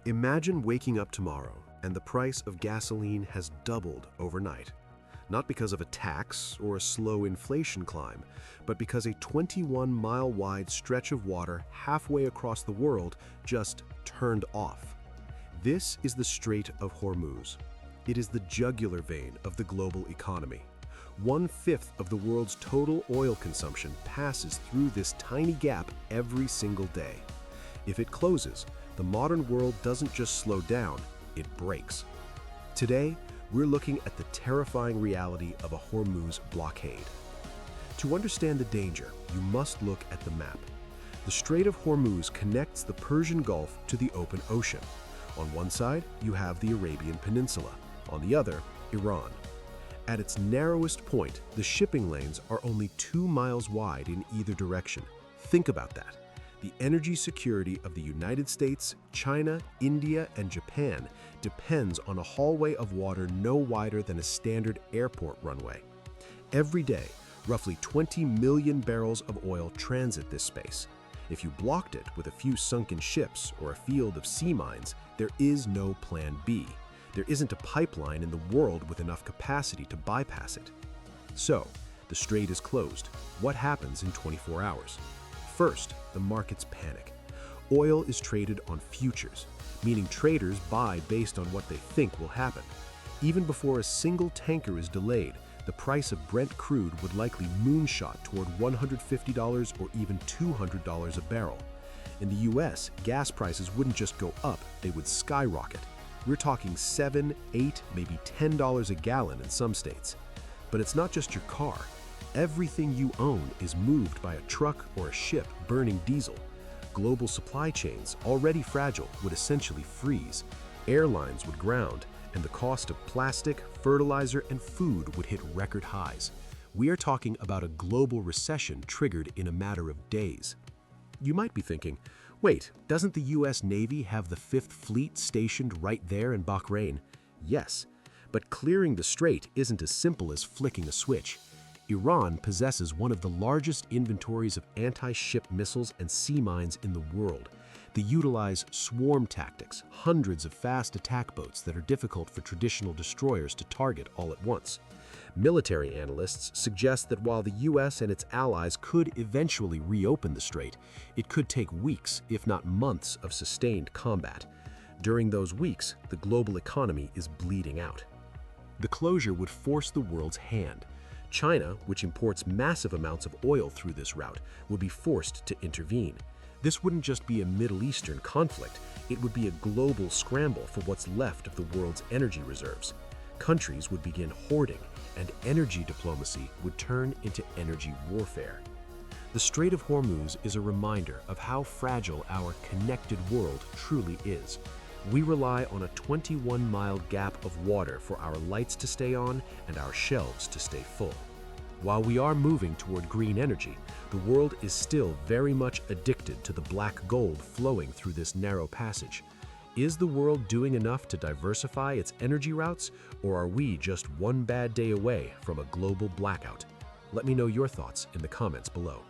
Imagine waking up tomorrow and the price of gasoline has doubled overnight. Not because of a tax or a slow inflation climb, but because a 21-mile-wide stretch of water halfway across the world just turned off. This is the Strait of Hormuz. It is the jugular vein of the global economy. 1/5 of the world's total oil consumption passes through this tiny gap every single day. If it closes, the modern world doesn't just slow down, it breaks. Today, we're looking at the terrifying reality of a Hormuz blockade. To understand the danger, you must look at the map. The Strait of Hormuz connects the Persian Gulf to the open ocean. On one side, you have the Arabian Peninsula. On the other, Iran. At its narrowest point, the shipping lanes are only 2 miles wide in either direction. Think about that. The energy security of the United States, China, India, and Japan depends on a hallway of water no wider than a standard airport runway. Every day, roughly 20 million barrels of oil transit this space. If you blocked it with a few sunken ships or a field of sea mines, there is no plan B. There isn't a pipeline in the world with enough capacity to bypass it. So, the strait is closed. What happens in 24 hours? First, the markets panic. Oil is traded on futures, meaning traders buy based on what they think will happen. Even before a single tanker is delayed, the price of Brent crude would likely moonshot toward $150 or even $200 a barrel. In the US, gas prices wouldn't just go up, they would skyrocket. We're talking $7, $8, maybe $10 a gallon in some states. But it's not just your car. Everything you own is moved by a truck or a ship burning diesel. Global supply chains, already fragile, would essentially freeze. Airlines would ground, and the cost of plastic, fertilizer, and food would hit record highs. We are talking about a global recession triggered in a matter of days. You might be thinking, wait, doesn't the US Navy have the 5th Fleet stationed right there in Bahrain? Yes, but clearing the strait isn't as simple as flicking a switch. Iran possesses one of the largest inventories of anti-ship missiles and sea mines in the world. They utilize swarm tactics, hundreds of fast attack boats that are difficult for traditional destroyers to target all at once. Military analysts suggest that while the US and its allies could eventually reopen the strait, it could take weeks, if not months, of sustained combat. During those weeks, the global economy is bleeding out. The closure would force the world's hand. China, which imports massive amounts of oil through this route, would be forced to intervene. This wouldn't just be a Middle Eastern conflict, it would be a global scramble for what's left of the world's energy reserves. Countries would begin hoarding, and energy diplomacy would turn into energy warfare. The Strait of Hormuz is a reminder of how fragile our connected world truly is. We rely on a 21-mile gap of water for our lights to stay on and our shelves to stay full. While we are moving toward green energy, the world is still very much addicted to the black gold flowing through this narrow passage. Is the world doing enough to diversify its energy routes, or are we just one bad day away from a global blackout? Let me know your thoughts in the comments below.